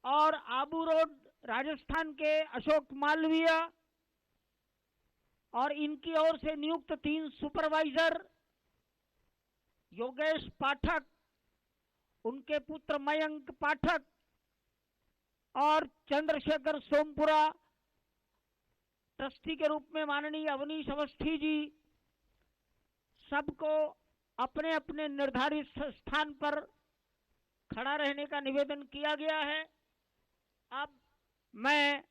और आबू रोड राजस्थान के अशोक मालवीय और इनकी ओर से नियुक्त 3 सुपरवाइजर योगेश पाठक, उनके पुत्र मयंक पाठक और चंद्रशेखर सोमपुरा, ट्रस्टी के रूप में माननीय अवनीश अवस्थी जी, सबको अपने अपने निर्धारित स्थान पर खड़ा रहने का निवेदन किया गया है। अब मैं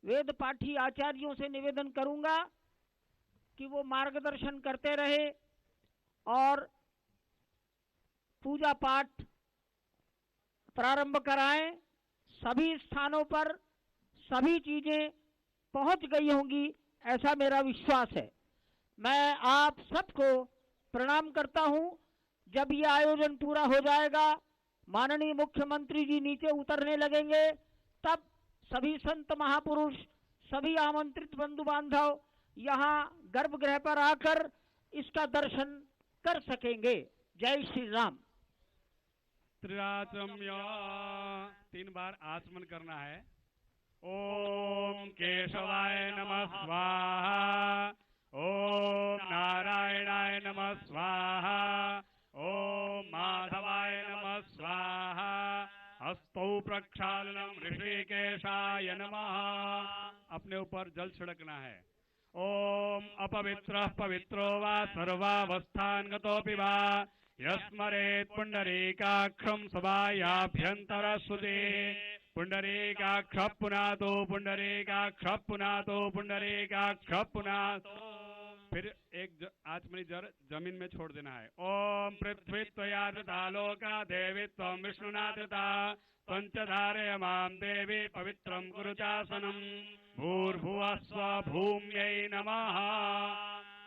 वेद पाठी आचार्यों से निवेदन करूंगा कि वो मार्गदर्शन करते रहे और पूजा पाठ प्रारंभ कराएं। सभी स्थानों पर सभी चीजें पहुंच गई होंगी, ऐसा मेरा विश्वास है। मैं आप सबको प्रणाम करता हूं। जब ये आयोजन पूरा हो जाएगा, माननीय मुख्यमंत्री जी नीचे उतरने लगेंगे, तब सभी संत महापुरुष, सभी आमंत्रित बंधु बांधव यहाँ गर्भगृह पर आकर इसका दर्शन कर सकेंगे। जय श्री राम। त्रिराचम्य 3 बार आचमन करना है। ओम केशवाय नमः स्वाहा, ओम नारायणाय नमः स्वाहा, ओम माधवाय नमः स्वाहा, हस्तौ प्रक्षालनम ऋषिकेशाय नमः। अपने ऊपर जल छिड़कना है। ओम अपवित्रः पवित्रो वा सर्वावस्थान्गतोऽपि वा यस्मरेत् पुंडरीकाक्षं सभायाभ्यन्तरश्रुते पुंडरीकाक्ष पुनातो पुंडरीकाक्ष पुनातो पुंडरीकाक्ष पुनातो। फिर एक आचमनी जर जमीन में छोड़ देना है। ओम पृथ्वी त्वया धृता लोका देवी त्वं विष्णुना धृता त्वं धारय मां देवी पवित्रं कुरु चासनं। भूर्भुवः स्वः भूम्यै नमः।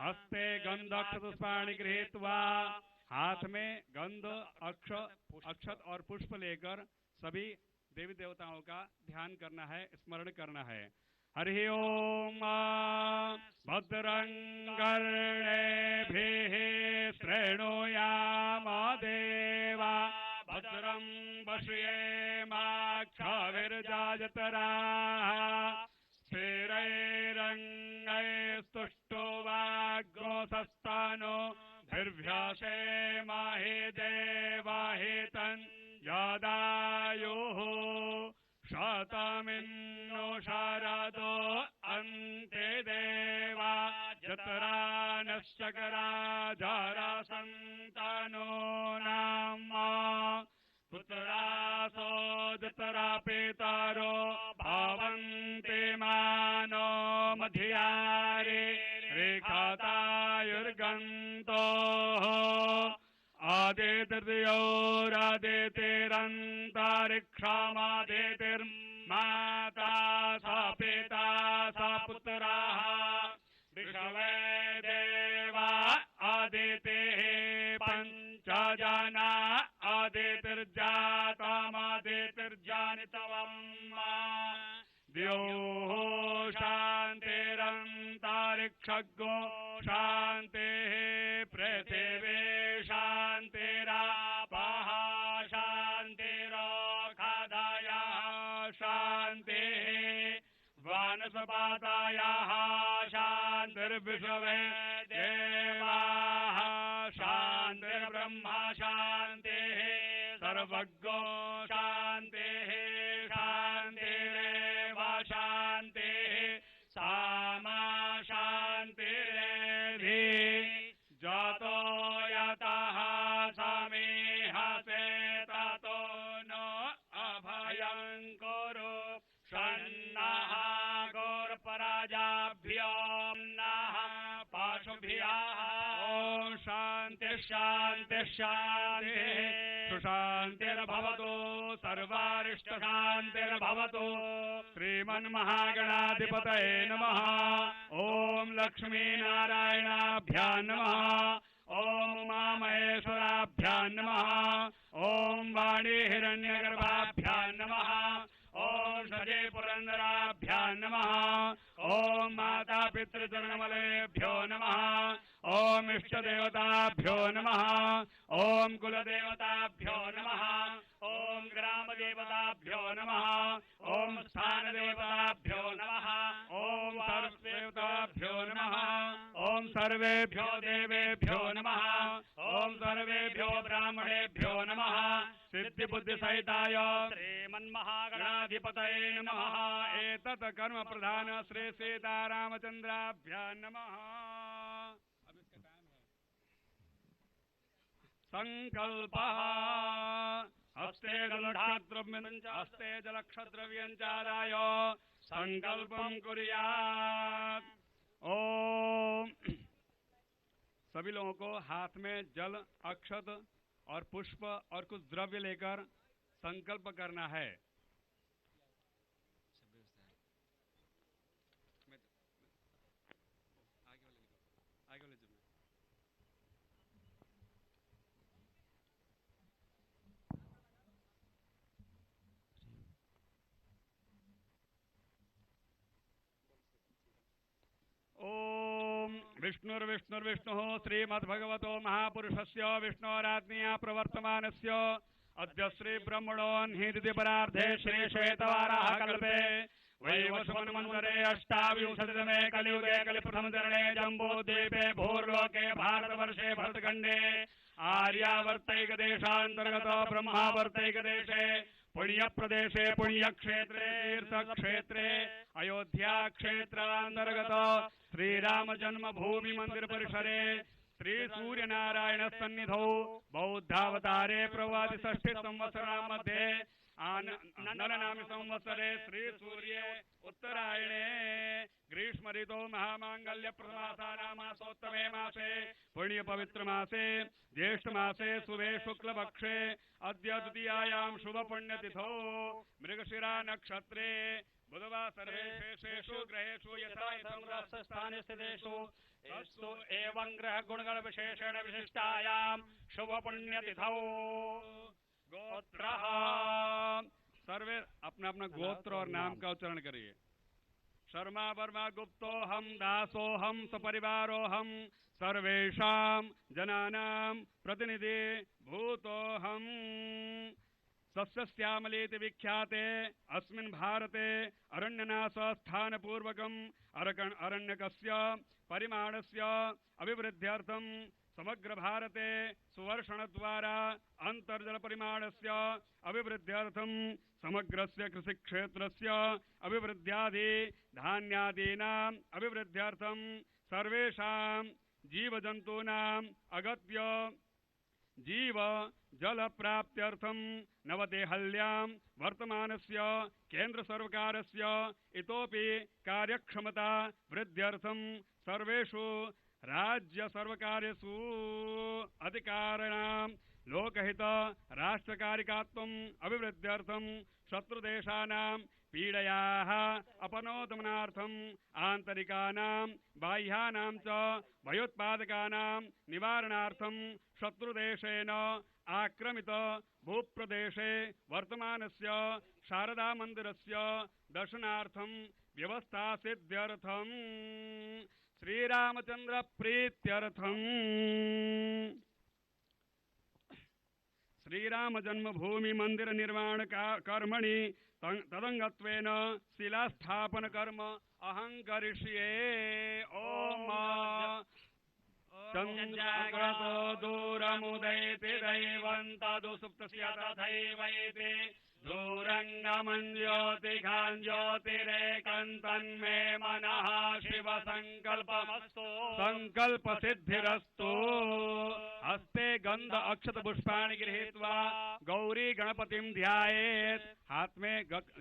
हस्ते गंधक्षपुष्पाणि गृहीत्वा, हाथ में गंध अक्षत और पुष्प लेकर सभी देवी देवताओं का ध्यान करना है, स्मरण करना है। हरि ओम। भद्रं कर्णेभिः शृणुयाम देवा, भद्रं पश्येमाक्षभिर्यजत्राः, स्थिरैरङ्गैस्तुष्टुवाग्गोसस्तानो निर्भ्यसेमहि देवहितं यदायुः शतमिन्नो शरदो अन्ते देवा जतरा नश्चकरा जरासन्तानो नाम पुत्रासो जतरा पितरो भवन्ति मानो मध्यारे रेखातायुर्गन्तो आदितिर्योरादितिरन्तरिक्षामादितिर्माता सा पिता सा पुत्राः विषवे देवा आदितिः पञ्चजना आदितिर्जातमादितिर्जानितवम् द्योः शान्तिरन्तरिक्षगो शान्तिः पृथिवी शान्तिरापः शान्तिरोषधयः शान्तिः वनस्पतयः शान्तिर्विश्वे देवाः शान्तिर्ब्रह्म शान्तिः सर्वज्ञो शान्तिः शान्तिरेव शान्तिः सामा शान्तिरेधि जातो यतः समीहसे ततो नो अभयं कुरु षण्णः गौरपराजाभ्यो नः पाशुभ्यः। ॐ शान्ति शान्ति शान्तिः सुशान्तिर्भवतु सर्वारिष्टशान्तिर्भवतु। श्रीमन्महागणाधिपतये नमः। ॐ लक्ष्मीनारायणाभ्यां नमः। ॐ उमामहेश्वराभ्यां नमः। ॐ वाणी हिरण्यगर्भाभ्यां नमः। ॐ सजे पुरन्दराभ्यां नमः। ओम माता पितृचरणमलेभ्यो नमः। ओम इष्टदेवताभ्यो नमः। ओम कुलदेवताभ्यो नमः। ओम ग्रामदेवताभ्यो नमः। ओम स्थानदेवताभ्यो नमः। ओम सर्वदेवताभ्यो नमः। ओम सर्वेभ्यो देवेभ्यो नमः। ओम सर्वेभ्यो ब्राह्मणेभ्यो नमः। सिद्धि बुद्धि सहिताय श्रीमन्महागणाधिपतये नमः। एतत् कर्म प्रधान श्री सीतारामचंद्राभ्यां नमः। संकल्पः हस्ते जलक्षद्रव्यञ्चादाय संकल्पं कुर्यात्। ओम सभी लोगों को हाथ में जल, अक्षत और पुष्प और कुछ द्रव्य लेकर संकल्प करना है। ओम विष्णुर्विष्णुर्विष्णुः श्रीमद्भगवतो महापुरुषस्य विष्णोराज्ञया प्रवर्तमानस्य अद्य श्री ब्रह्मणोऽन्हीति परार्धे श्री श्वेतवाराह कल्पे वैवस्वन्मन्वरे अष्टाविंशतितमे कलियुगे कलिप्रथमचरणे जम्बूद्वीपे भूर्लोके भारतवर्षे भरतखण्डे आर्यावर्तैकदेशान्तर्गतो ब्रह्मावर्तैकदेशे पुण्यप्रदेशे पुण्यक्षेत्रे तीर्थक्षेत्रे अयोध्या क्षेत्रान्तर्गत श्रीराम जन्मभूमि मंदिर परिसरे श्री सूर्य नारायण सन्निधौ बौद्धावतारे प्रवादि षष्ठी संवत्सरा मध्ये नलनामी संवत्सरे श्री सूर्य उत्तरायणे ग्रीष्म ऋतौ महामांगल्य प्रथमासानामासोत्तमे मासे पुण्य पवित्र मासे ज्येष्ठ मासे शुभे शुक्ल पक्षे अद्य द्वितीयायां शुभ पुण्यतिथौ मृगशिरा नक्षत्रे बुधवासरे शेषेषु ग्रहेषु यथा स्थाने स्थितेषु तत्सु एवं ग्रह गुणगण विशेषेण विशिष्टायां शुभ पुण्यतिथौ गोत्रः। सर्वे अपना अपना गोत्र और नाम का उच्चारण करिए। शर्मा वर्मा गुप्तो हम दासो हम सपरिवारोहम सर्वेषां जनानां प्रतिनिधि भूतो हम सस्यश्यामलेति विख्याते अस्मिन् भारते अरण्यनाश स्थान पूर्वकम् अरण्यकस्य परिमाणस्य अभिवृद्ध्यर्थं समग्र भारते सुवर्षणद्वारा अंतर्जल परिमाणस्य अभिवृद्ध्यर्थं समग्रस्य कृषिक्षेत्रस्य अभिवृद्ध्यादि धान्यादीनाम् अभिवृद्ध्यर्थं सर्वेषां जीवजन्तूनाम् अगत्य जीव जल प्राप्त्यर्थं नवदेहल्यां वर्तमानस्य केंद्र सर्वकारस्य इतोपि कार्यक्षमता वृद्ध्यर्थं सर्वेषु राज्य सर्वकार्येषु अधिकारिणां लोकहित राष्ट्रकारिकात्वम् अभिवृद्ध्यर्थं शत्रुदेशानां पीडयाः अपनोदमनार्थम् आन्तरिकानां बाह्यानां च भयोत्पादकानां निवारणार्थं शत्रुदेशेन आक्रमित भूप्रदेशे वर्तमानस्य शारदा मंदिरस्य दर्शनार्थं व्यवस्था सिद्ध्यर्थम् श्रीरामचंद्र प्रीत्यर्थम् श्रीराम जन्मभूमि मंदिर निर्माण कर्मणि तदंगत्वेन शिलास्थापन कर्म अहं करिष्ये। ओम चन्द्रगतो दूरमुदैति दैवं तदुसुप्तस्य तथैवैति दूरङ्गमं ज्योतिघां ज्योतिरेकन्तन्मे मनः शिव संकल्पमस्तु संकल्प सिद्धिरस्तु। हस्ते गंध अक्षत पुष्पाणि गृहीत्वा गौरी गणपतिं ध्यायेत्। हाथ में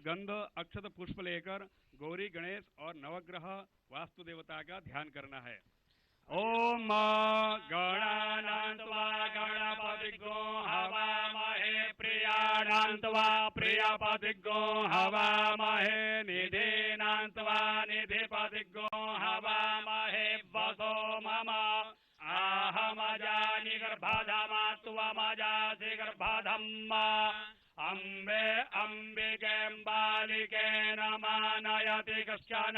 गंध अक्षत पुष्प लेकर गौरी गणेश और नवग्रह वास्तु देवता का ध्यान करना है। ओम गणानान्त्वा गणपतिगो हवामहे प्रियाणान्त्वा प्रियपतिगो हवामहे निधीनान्त्वा निधिपतिगो हवामहे वसो मम आहमजानि गर्भधमा त्वमजासि गर्भधम् अम्बे अम्बिकें बालिकेन मानयति कश्चन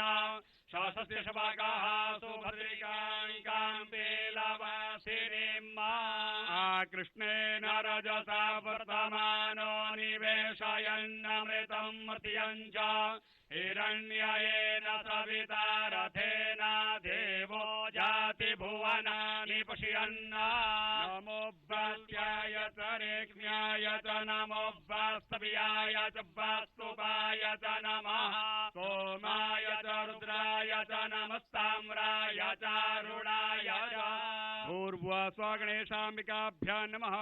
शास्त्रस्य शबाकाः सुभद्रिकां ते लावासिनीम्मा कृष्णेन रजसा वर्तमानो निवेशयन्नमृतं मर्त्यञ्च हिरण्ययेन सविता रथेन देवो जाति भुवनानि पश्यन्न नमो वास्याय च रेक्ष्म्याय च नमो वास्तव्याय च वास्तुपाय च नमः सोमाय च रुद्राय च नमस्ताम्राय च रुणाय च पूर्वस्वगणेशाम्बिकाभ्यो नमः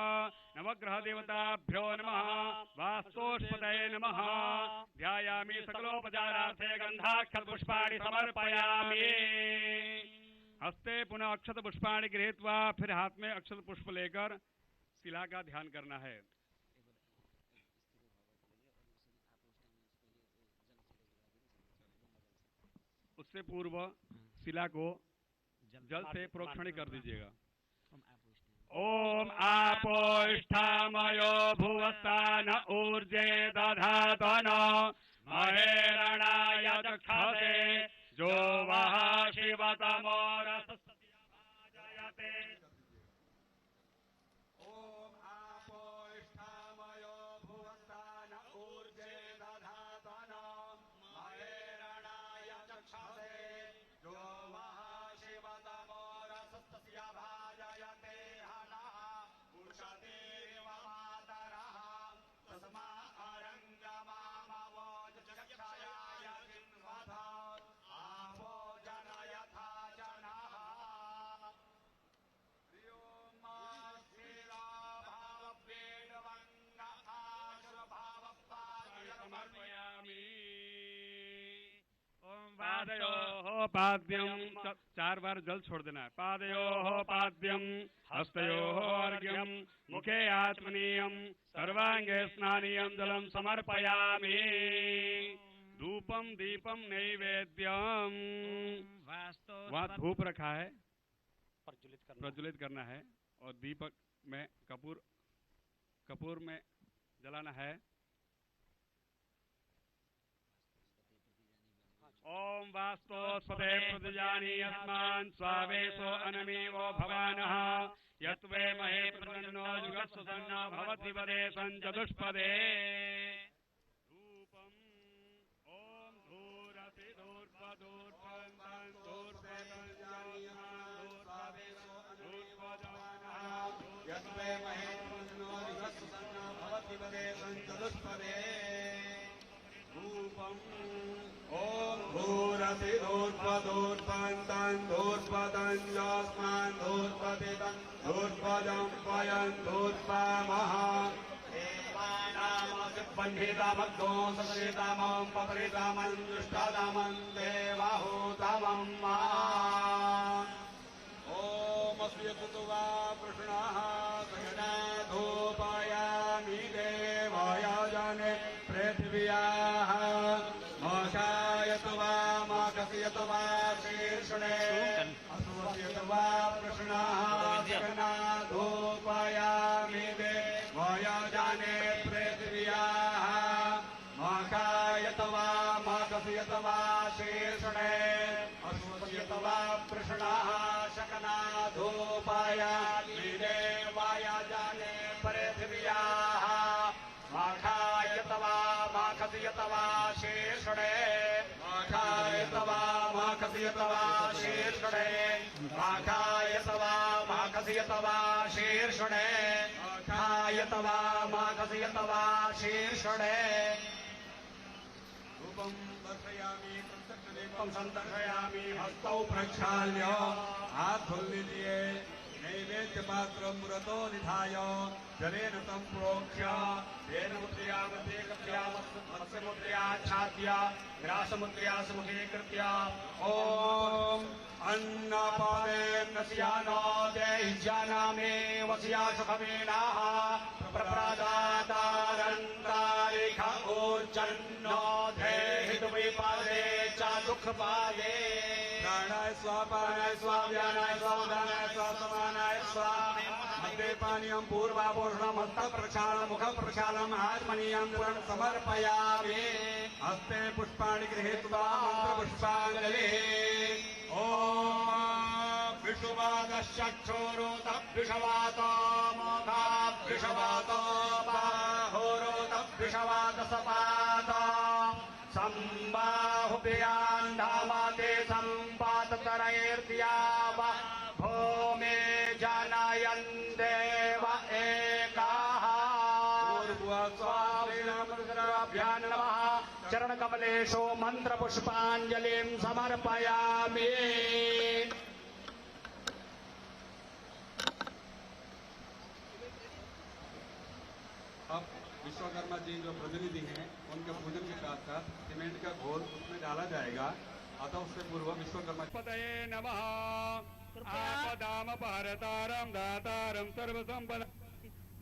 नवग्रहदेवताभ्यो नमः वास्तोष्पतये नमः ध्यायामि सकलोपचारार्थे गन्धाक्षतपुष्पाणि समर्पयामि हस्ते पुनः अक्षत पुष्पाणि गृहीत्वा फिर हाथ में अक्षत पुष्प लेकर शिला का ध्यान करना है। उससे पूर्व शिला को जल से प्रोक्षण कर दीजिएगा। ओम आपोष्ठामयो भुवस्तान ऊर्जे दधातन महेरणाय दक्षते जो वह शिवतमो रसस्यते। ओम आपोष्ठामयो भुवस्तान ऊर्जे दधातन महेरणाय दक्षते जो वह शिवतमो रसस्य भाजयते हनः पुरुषदेव मातरः तस्मा अरङ्गमामवोज चक्षयाय जिन्वथ आपो जनयथा जनः प्रियोमास्थिराभाववेणवन्न आशुरभावपादमर्पयामि। पादयोः पाद्यं चार बार जल छोड़ देना है। पादयोः पाद्यं हस्तयोः अर्घ्यं मुखे आत्मनीयं सर्वांगे स्नानीयं जलं समर्पयामि। धूपम दीपम नैवेद्यम वहाँ धूप रखा है, प्रज्वलित करना है और दीपक में कपूर में जलाना है। ओम वास्तोस्पते प्रजानी अस्मान् स्वावेशो अनमेवो भवानः यत्वे महे प्रदन्नो जुगत्सुसन्नो भवति पदे सञ्चतुष्पदे। धूपम् ओम धूरति धूर्पदूर्पन्तं धूर्पदजानीयस्मान् यत्वे महे प्रदन्नो जुगत्सुसन्नो भवति पदे सञ्चतुष्पदे। धूपम् ओम धूरति धूर्पदूर्पन्तं धूर्पदञ्जस्मान् धूर्पदिदं धूर्पदं पयं धूर्पामः। देवानामसिपन्हितामग्नो ससरितामं पपरितामं दुष्टादामं देवाहूतमं मा। ओम अस्यतु वा प्रश्नाः सगना धूपयामि देवाय जने पृथिव्याः मोक्षायत वा मोक्षयत वा शीर्षणे असुवस्यत वा प्रश्नाः सगना धूपयामि देवाय जने पृथिव्याः मोक्षायत वा मोक्षयत वा शीर्षणे असुवस्यत वा प्रश्नाः सकना धूपयामि देवाय जने पृथिव्याः माखायत वा माखसियत वा शीर्षणे माखायत वा माखसियत वा शीर्षणे माखायत वा माखसियत वा शीर्षणे माखायत वा माखसियत वा शीर्षणे। रूपं दर्शयामि प्रत्यक्षदीपं सन्दर्शयामि हस्तौ प्रक्षाल्य हाथ धुल लीजिए। नैवेद्य पात्र मुरतो निधाय जलेन तं प्रोक्ष्य तेन मुद्रया मध्ये कृत्या मत्स्यमुद्रयाच्छाद्य ग्रासमुद्रया सुमुखे कृत्य ओम अन्नपादेन स्यानो देह्यानामे वस्या सुखमेनाः प्रप्रदातारन्तारिख ऊर्जन्नो देहितुविपादे च दुःखपादे। प्राणाय स्वापानाय स्वाव्यानाय स्वादानाय स्वासमानाय स्वामे हस्ते पानीयं पूर्वाभूषणं हस्तप्रक्षालनं मुखप्रक्षालनम् आत्मनीयं पूर्णं समर्पयामि हस्ते पुष्पाणि गृहीत्वा मन्त्रपुष्पाञ्जलिः ॐ विषुवादश्चक्षुरुतभ्युषवातो मोघाभ्युषवातो बाहोरुतभ्युषवादसपातो सम्बाहुभ्यान्धामते सम्पाततरैर्द्याव भूमे जनयन् देव एकाः स्वामिनाभ्यां नमः चरणकमलेषु मन्त्रपुष्पाञ्जलिं समर्पयामि अब विश्वकर्मा जी जो प्रतिनिधि हैं उनके पूजन के साथ साथ सीमेंट का घोल उसमें डाला जाएगा अतः उससे पूर्व विश्वकर्मा पतये नमः आपदामपहरतारं दातारं सर्वसंपद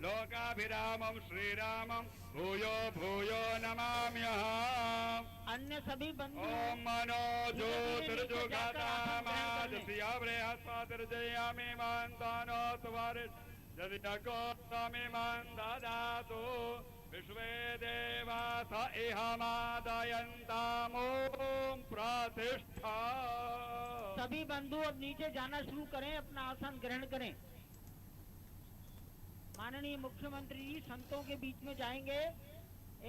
लोकाभिरामं श्रीरामं भूयो भूयो नमाम्यहम् अन्य सभी बंधु ओम मनो ज्योतिर्जुगातामादिर्जयामि मान्तानो तवारिस् यदि नको स्वामी मान दादातु विश्वे देवास इहमादयन्तामो प्रतिष्ठा। सभी बंधु अब नीचे जाना शुरू करें, अपना आसन ग्रहण करें। माननीय मुख्यमंत्री जी संतों के बीच में जाएंगे,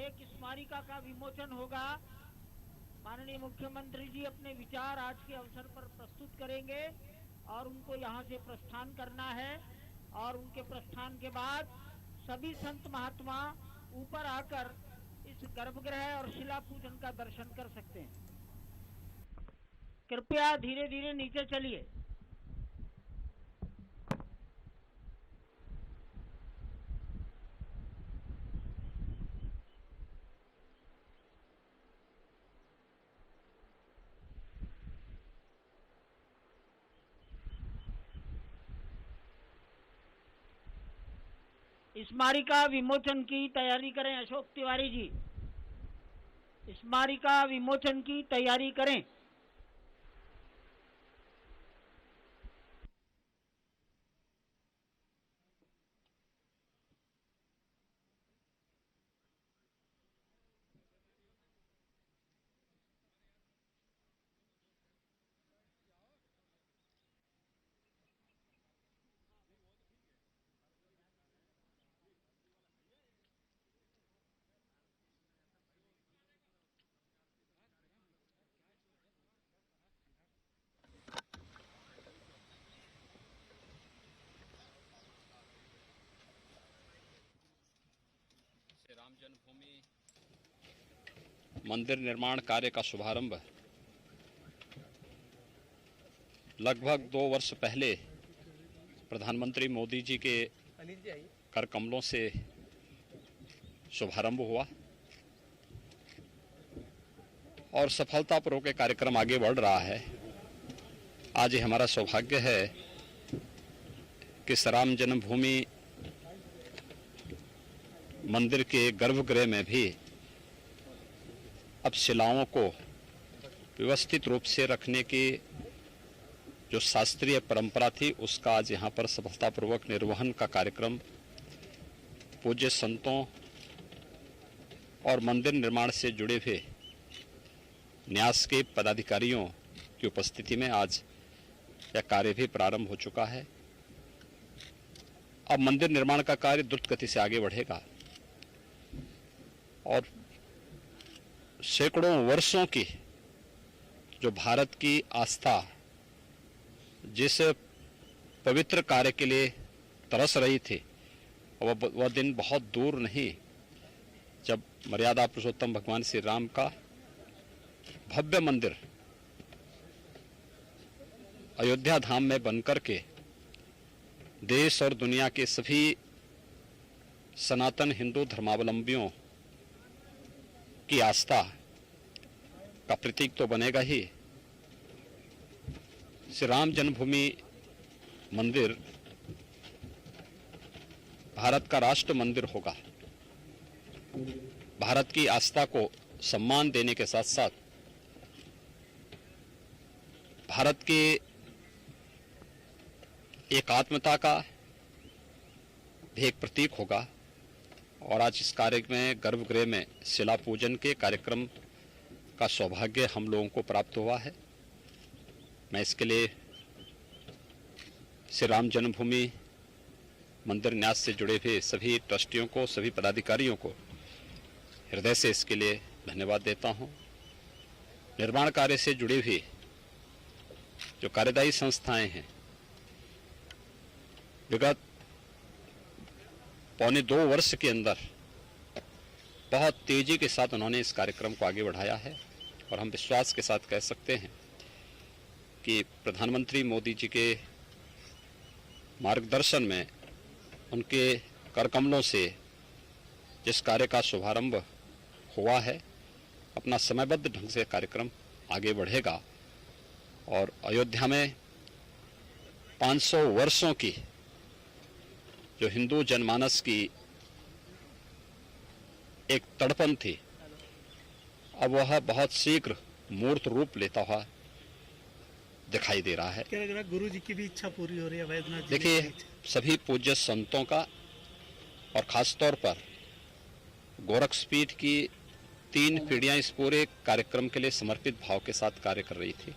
एक स्मारिका का विमोचन होगा। माननीय मुख्यमंत्री जी अपने विचार आज के अवसर पर प्रस्तुत करेंगे और उनको यहाँ से प्रस्थान करना है और उनके प्रस्थान के बाद सभी संत महात्मा ऊपर आकर इस गर्भगृह और शिला पूजन का दर्शन कर सकते हैं। कृपया धीरे धीरे नीचे चलिए। स्मारिका विमोचन की तैयारी करें। अशोक तिवारी जी, स्मारिका विमोचन की तैयारी करें। राम जन्मभूमि मंदिर निर्माण कार्य का शुभारंभ लगभग 2 वर्ष पहले प्रधानमंत्री मोदी जी के कर कमलों से शुभारंभ हुआ और सफलतापूर्वक ये कार्यक्रम आगे बढ़ रहा है। आज ये हमारा सौभाग्य है कि राम जन्मभूमि मंदिर के गर्भगृह में भी अब शिलाओं को व्यवस्थित रूप से रखने की जो शास्त्रीय परंपरा थी उसका आज यहाँ पर सफलतापूर्वक निर्वहन का कार्यक्रम पूज्य संतों और मंदिर निर्माण से जुड़े हुए न्यास के पदाधिकारियों की उपस्थिति में आज यह कार्य भी प्रारंभ हो चुका है। अब मंदिर निर्माण का कार्य द्रुत गति से आगे बढ़ेगा और सैकड़ों वर्षों की जो भारत की आस्था जिस पवित्र कार्य के लिए तरस रही थी वह दिन बहुत दूर नहीं जब मर्यादा पुरुषोत्तम भगवान श्री राम का भव्य मंदिर अयोध्या धाम में बनकर के देश और दुनिया के सभी सनातन हिंदू धर्मावलंबियों की आस्था का प्रतीक तो बनेगा ही। श्री राम जन्मभूमि मंदिर भारत का राष्ट्र मंदिर होगा। भारत की आस्था को सम्मान देने के साथ साथ भारत के एकात्मता का भी एक प्रतीक होगा। और आज इस कार्य में गर्भगृह में शिला पूजन के कार्यक्रम का सौभाग्य हम लोगों को प्राप्त हुआ है। मैं इसके लिए श्री राम जन्मभूमि मंदिर न्यास से जुड़े हुए सभी ट्रस्टियों को, सभी पदाधिकारियों को हृदय से इसके लिए धन्यवाद देता हूं। निर्माण कार्य से जुड़ी हुई जो कार्यदायी संस्थाएं हैं, विगत पौने 2 वर्ष के अंदर बहुत तेजी के साथ उन्होंने इस कार्यक्रम को आगे बढ़ाया है। और हम विश्वास के साथ कह सकते हैं कि प्रधानमंत्री मोदी जी के मार्गदर्शन में, उनके करकमलों से जिस कार्य का शुभारंभ हुआ है, अपना समयबद्ध ढंग से कार्यक्रम आगे बढ़ेगा और अयोध्या में 500 वर्षों की जो हिंदू जनमानस की एक तड़पन थी, अब वह बहुत शीघ्र मूर्त रूप लेता हुआ दिखाई दे रहा है। क्या लग रहा है गुरु जी की भी इच्छा पूरी हो रही है वैद्यनाथ जी? देखिए, सभी पूज्य संतों का और खासतौर पर गोरक्षपीठ की 3 पीढ़ियां इस पूरे कार्यक्रम के लिए समर्पित भाव के साथ कार्य कर रही थी।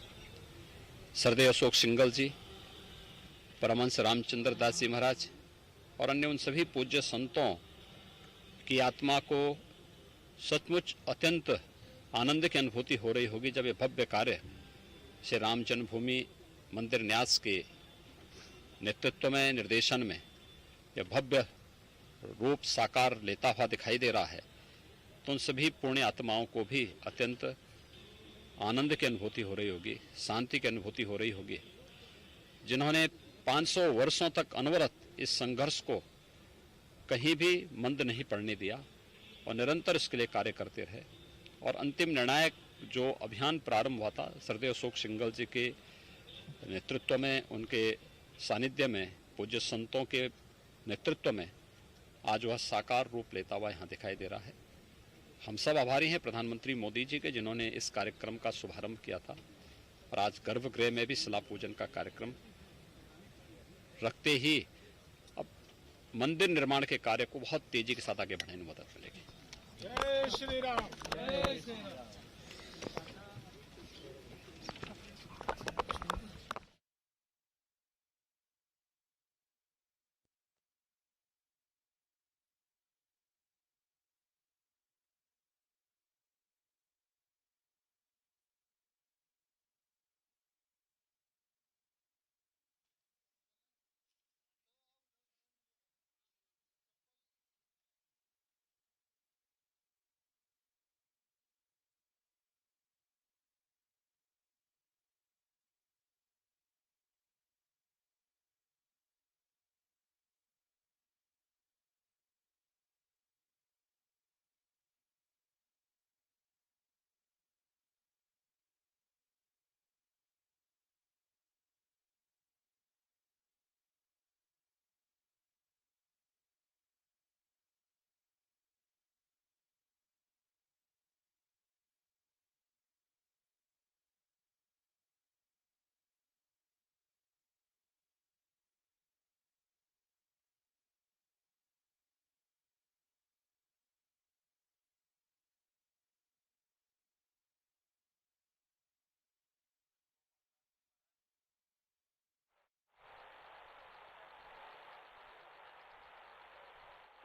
सरदेव अशोक सिंगल जी, परमहंस रामचंद्र दास जी महाराज और अन्य उन सभी पूज्य संतों की आत्मा को सचमुच अत्यंत आनंद की अनुभूति हो रही होगी जब ये भव्य कार्य श्री राम जन्मभूमि मंदिर न्यास के नेतृत्व में, निर्देशन में यह भव्य रूप साकार लेता हुआ दिखाई दे रहा है। तो उन सभी पुण्य आत्माओं को भी अत्यंत आनंद की अनुभूति हो रही होगी, शांति की अनुभूति हो रही होगी, जिन्होंने 500 वर्षों तक अनवरत इस संघर्ष को कहीं भी मंद नहीं पड़ने दिया और निरंतर इसके लिए कार्य करते रहे। और अंतिम निर्णायक जो अभियान प्रारंभ हुआ था सरदेव अशोक सिंगल जी के नेतृत्व में, उनके सानिध्य में, पूज्य संतों के नेतृत्व में आज वह साकार रूप लेता हुआ यहाँ दिखाई दे रहा है। हम सब आभारी हैं प्रधानमंत्री मोदी जी के, जिन्होंने इस कार्यक्रम का शुभारंभ किया था और आज गर्भगृह में भी शिला पूजन का कार्यक्रम रखते ही अब मंदिर निर्माण के कार्य को बहुत तेजी के साथ आगे बढ़ाने में मदद मिलेगी। जय श्री राम, जय श्री राम।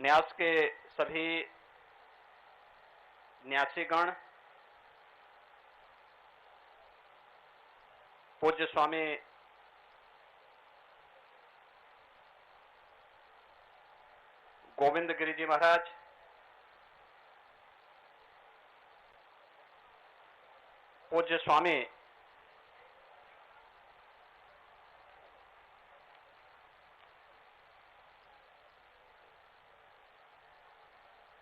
न्यास के सभी न्यासीगण, पूज्य स्वामी गोविंद गिरी जी महाराज, पूज्य स्वामी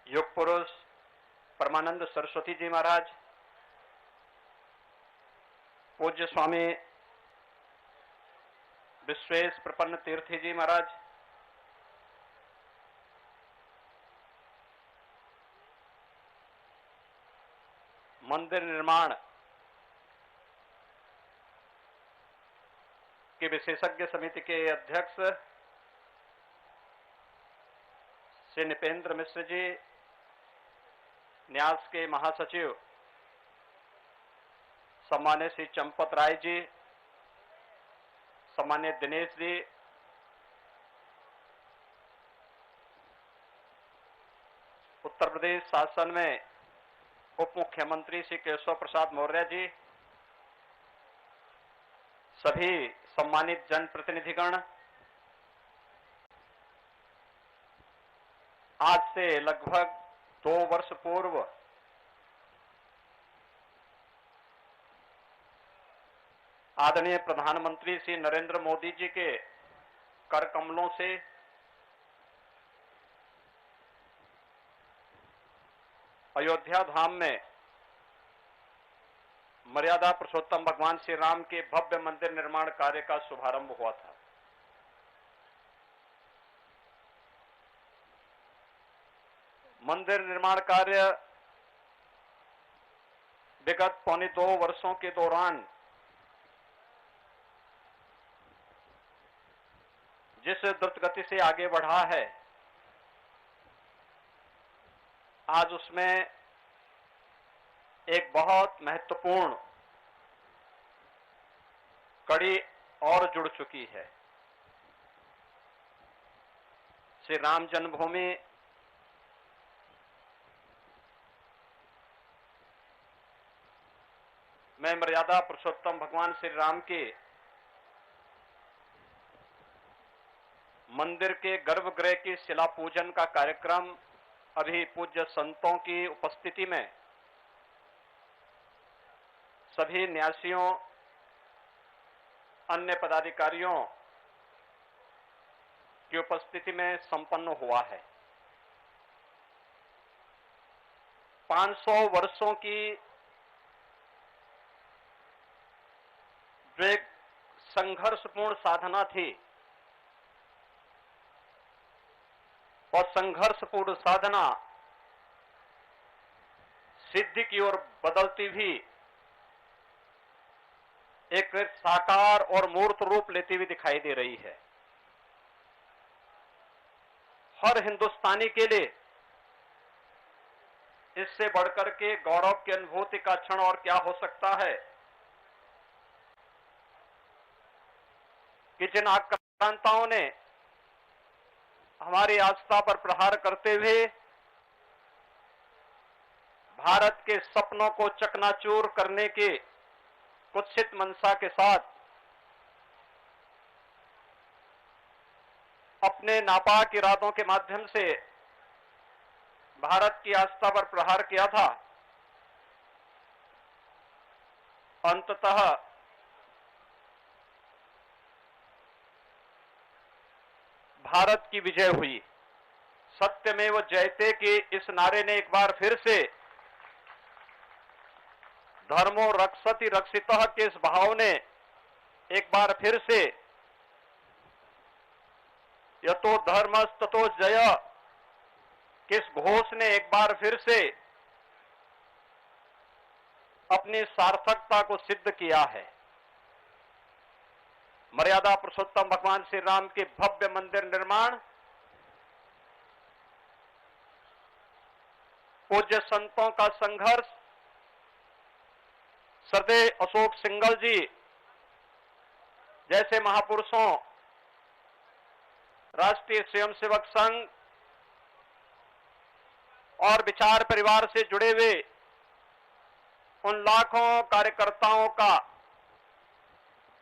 युग पुरुष परमानंद सरस्वती जी महाराज, पूज्य स्वामी विश्वेश प्रपन्न तीर्थी जी महाराज, मंदिर निर्माण की विशेषज्ञ समिति के अध्यक्ष श्री निपेंद्र मिश्र जी, न्यास के महासचिव सम्मान्य श्री चंपत राय जी, सम्मान्य दिनेश जी, उत्तर प्रदेश शासन में उप मुख्यमंत्री श्री केशव प्रसाद मौर्य जी, सभी सम्मानित जनप्रतिनिधिगण, आज से लगभग 2 वर्ष पूर्व आदरणीय प्रधानमंत्री श्री नरेंद्र मोदी जी के कर कमलों से अयोध्या धाम में मर्यादा पुरुषोत्तम भगवान श्री राम के भव्य मंदिर निर्माण कार्य का शुभारंभ हुआ था। मंदिर निर्माण कार्य विगत 2.25 वर्षों के दौरान जिस द्रुत गति से आगे बढ़ा है, आज उसमें एक बहुत महत्वपूर्ण कड़ी और जुड़ चुकी है। श्री राम जन्मभूमि में मर्यादा पुरुषोत्तम भगवान श्री राम के मंदिर के गर्भगृह की शिला पूजन का कार्यक्रम अभी पूज्य संतों की उपस्थिति में सभी न्यासियों, अन्य पदाधिकारियों की उपस्थिति में संपन्न हुआ है। 500 वर्षों की जो एक संघर्षपूर्ण साधना थी, और संघर्षपूर्ण साधना सिद्धि की ओर बदलती भी एक साकार और मूर्त रूप लेती हुई दिखाई दे रही है। हर हिंदुस्तानी के लिए इससे बढ़कर के गौरव की अनुभूति का क्षण और क्या हो सकता है कि जिन आक्रांताओं ने हमारी आस्था पर प्रहार करते हुए भारत के सपनों को चकनाचूर करने के कुत्सित मंशा के साथ अपने नापाक इरादों के माध्यम से भारत की आस्था पर प्रहार किया था, अंततः भारत की विजय हुई। सत्यमेव जयते के इस नारे ने एक बार फिर से धर्मो रक्षति रक्षितः के इस भाव ने एक बार फिर से यतो धर्मस्ततो जय के इस घोष ने एक बार फिर से अपनी सार्थकता को सिद्ध किया है। मर्यादा पुरुषोत्तम भगवान श्री राम के भव्य मंदिर निर्माण, पूज्य संतों का संघर्ष, सरदेव अशोक सिंघल जी जैसे महापुरुषों, राष्ट्रीय स्वयंसेवक संघ और विचार परिवार से जुड़े हुए उन लाखों कार्यकर्ताओं का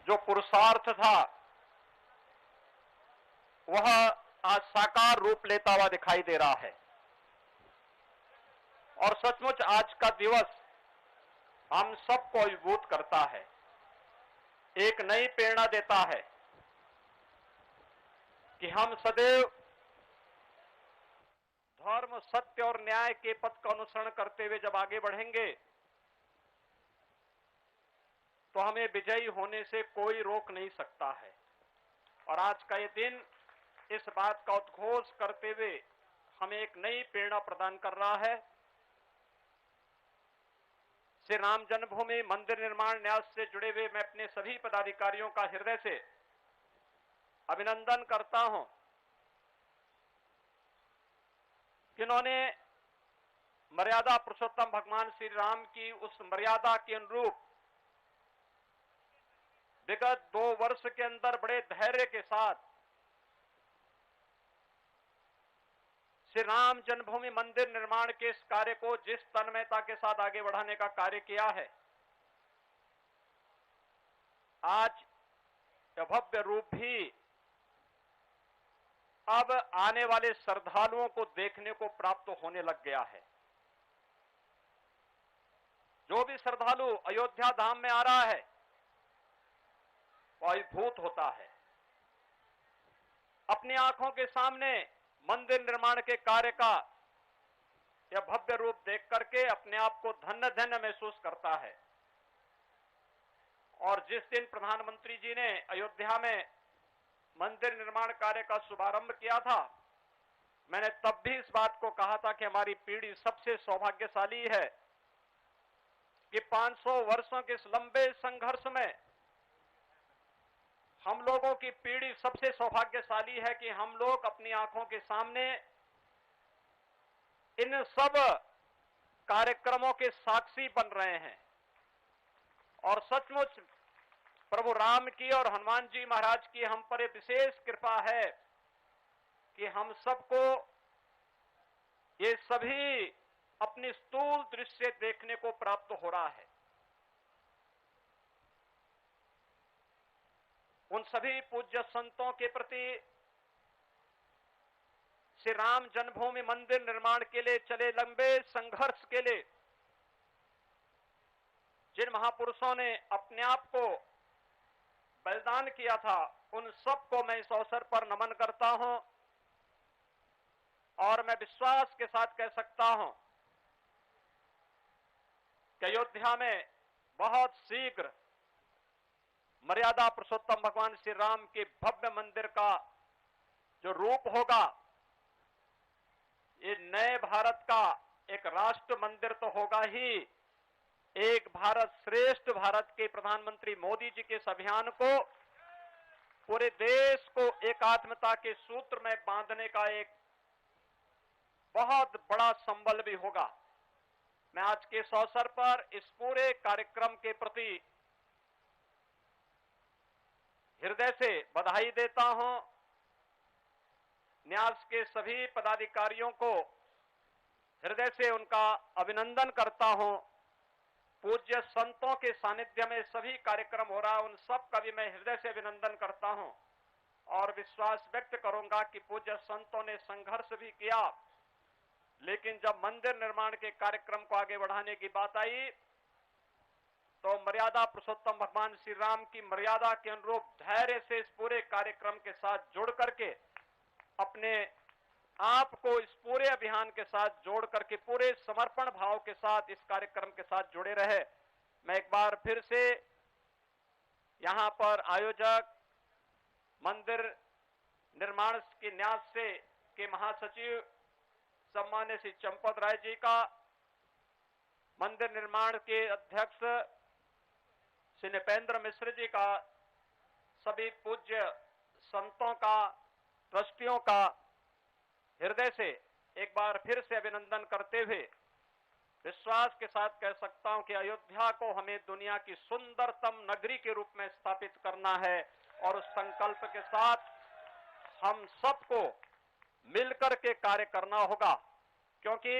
जो पुरुषार्थ था, वह आज साकार रूप लेता हुआ दिखाई दे रहा है। और सचमुच आज का दिवस हम सबको अभिभूत करता है, एक नई प्रेरणा देता है कि हम सदैव धर्म, सत्य और न्याय के पथ का अनुसरण करते हुए जब आगे बढ़ेंगे तो हमें विजयी होने से कोई रोक नहीं सकता है। और आज का ये दिन इस बात का उद्घोष करते हुए हमें एक नई प्रेरणा प्रदान कर रहा है। श्री राम जन्मभूमि मंदिर निर्माण न्यास से जुड़े हुए मैं अपने सभी पदाधिकारियों का हृदय से अभिनंदन करता हूं। जिन्होंने मर्यादा पुरुषोत्तम भगवान श्री राम की उस मर्यादा के अनुरूप विगत 2 वर्ष के अंदर बड़े धैर्य के साथ श्री राम जन्मभूमि मंदिर निर्माण के इस कार्य को जिस तन्मयता के साथ आगे बढ़ाने का कार्य किया है, आज यह भव्य रूप भी अब आने वाले श्रद्धालुओं को देखने को प्राप्त होने लग गया है। जो भी श्रद्धालु अयोध्या धाम में आ रहा है वो अभिभूत होता है। अपनी आंखों के सामने मंदिर निर्माण के कार्य का यह भव्य रूप देख करके अपने आप को धन्य धन्य महसूस करता है। और जिस दिन प्रधानमंत्री जी ने अयोध्या में मंदिर निर्माण कार्य का शुभारंभ किया था, मैंने तब भी इस बात को कहा था कि हमारी पीढ़ी सबसे सौभाग्यशाली है कि 500 वर्षों के इस लंबे संघर्ष में हम लोगों की पीढ़ी सबसे सौभाग्यशाली है कि हम लोग अपनी आंखों के सामने इन सब कार्यक्रमों के साक्षी बन रहे हैं। और सचमुच प्रभु राम की और हनुमान जी महाराज की हम पर विशेष कृपा है कि हम सबको ये सभी अपनी स्थूल दृश्य देखने को प्राप्त हो रहा है। उन सभी पूज्य संतों के प्रति श्री राम जन्मभूमि मंदिर निर्माण के लिए चले लंबे संघर्ष के लिए जिन महापुरुषों ने अपने आप को बलिदान किया था, उन सबको मैं इस अवसर पर नमन करता हूं। और मैं विश्वास के साथ कह सकता हूं कि अयोध्या में बहुत शीघ्र मर्यादा पुरुषोत्तम भगवान श्री राम के भव्य मंदिर का जो रूप होगा, ये नए भारत का एक राष्ट्र मंदिर तो होगा ही, एक भारत श्रेष्ठ भारत के प्रधानमंत्री मोदी जी के इस अभियान को पूरे देश को एकात्मता के सूत्र में बांधने का एक बहुत बड़ा संबल भी होगा। मैं आज के इस अवसर पर इस पूरे कार्यक्रम के प्रति हृदय से बधाई देता हूं। न्यास के सभी पदाधिकारियों को हृदय से उनका अभिनंदन करता हूं। पूज्य संतों के सानिध्य में सभी कार्यक्रम हो रहा है, उन सब का भी मैं हृदय से अभिनंदन करता हूं और विश्वास व्यक्त करूंगा कि पूज्य संतों ने संघर्ष भी किया, लेकिन जब मंदिर निर्माण के कार्यक्रम को आगे बढ़ाने की बात आई तो मर्यादा पुरुषोत्तम भगवान श्री राम की मर्यादा के अनुरूप धैर्य से इस पूरे कार्यक्रम के साथ जुड़ करके अपने आप को इस पूरे अभियान के साथ जोड़ करके पूरे समर्पण भाव के साथ इस कार्यक्रम के साथ जुड़े रहे। मैं एक बार फिर से यहां पर आयोजक, मंदिर निर्माण के न्यास से के महासचिव सम्मान्य श्री चंपत राय जी का, मंदिर निर्माण के अध्यक्ष श्री नृपेंद्र मिश्र जी का, सभी पूज्य संतों का, ट्रस्टियों का हृदय से एक बार फिर से अभिनंदन करते हुए विश्वास के साथ कह सकता हूं कि अयोध्या को हमें दुनिया की सुंदरतम नगरी के रूप में स्थापित करना है और उस संकल्प के साथ हम सबको मिलकर के कार्य करना होगा, क्योंकि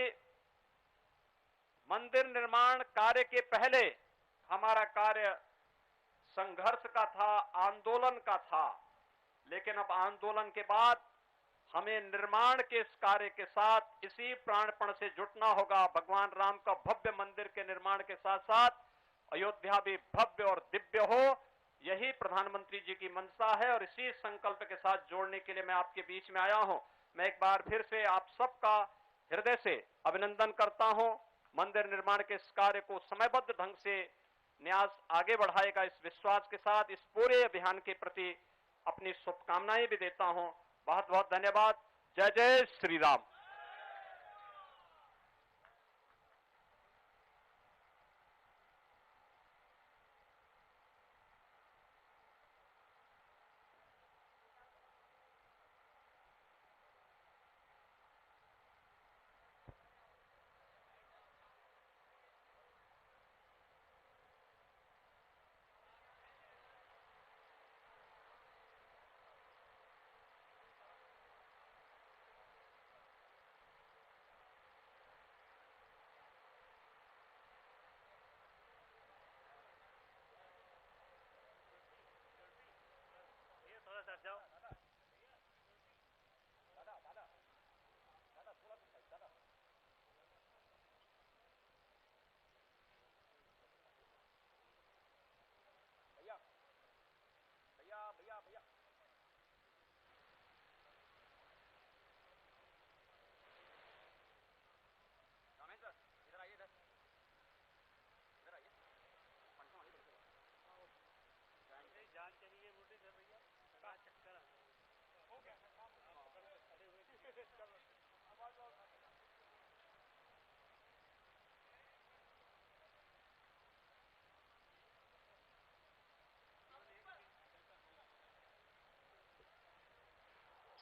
मंदिर निर्माण कार्य के पहले हमारा कार्य संघर्ष का था, आंदोलन का था, लेकिन अब आंदोलन के बाद हमें निर्माण के इस कार्य के साथ इसी प्राणपण से जुटना होगा। भगवान राम का भव्य मंदिर के निर्माण के साथ साथ अयोध्या भी भव्य और दिव्य हो, यही प्रधानमंत्री जी की मंशा है और इसी संकल्प के साथ जोड़ने के लिए मैं आपके बीच में आया हूं। मैं एक बार फिर से आप सबका हृदय से अभिनंदन करता हूं। मंदिर निर्माण के इस कार्य को समयबद्ध ढंग से न्यास आगे बढ़ाएगा, इस विश्वास के साथ इस पूरे अभियान के प्रति अपनी शुभकामनाएं भी देता हूं। बहुत बहुत धन्यवाद। जय जय श्री राम।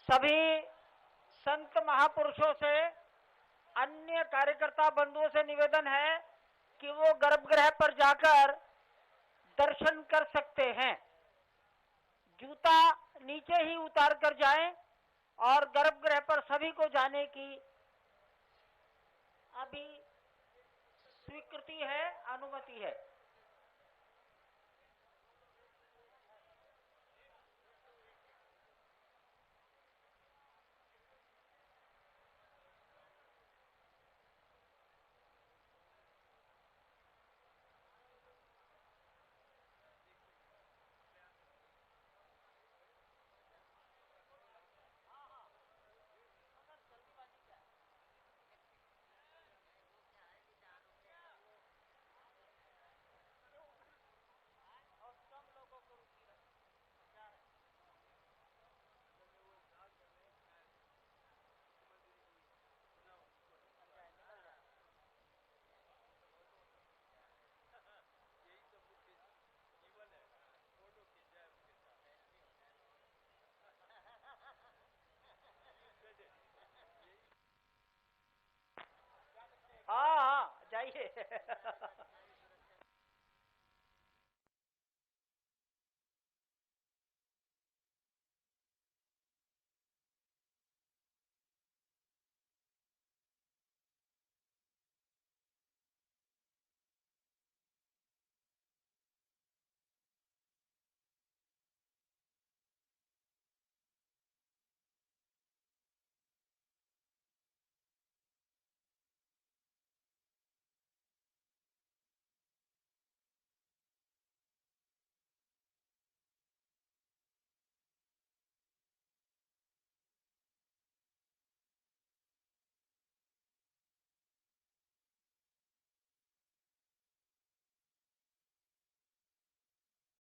सभी संत महापुरुषों से, अन्य कार्यकर्ता बंधुओं से निवेदन है कि वो गर्भगृह पर जाकर दर्शन कर सकते हैं। जूता नीचे ही उतार कर जाएं और गर्भगृह पर सभी को जाने की अभी स्वीकृति है, अनुमति है। हाँ हाँ जाइए।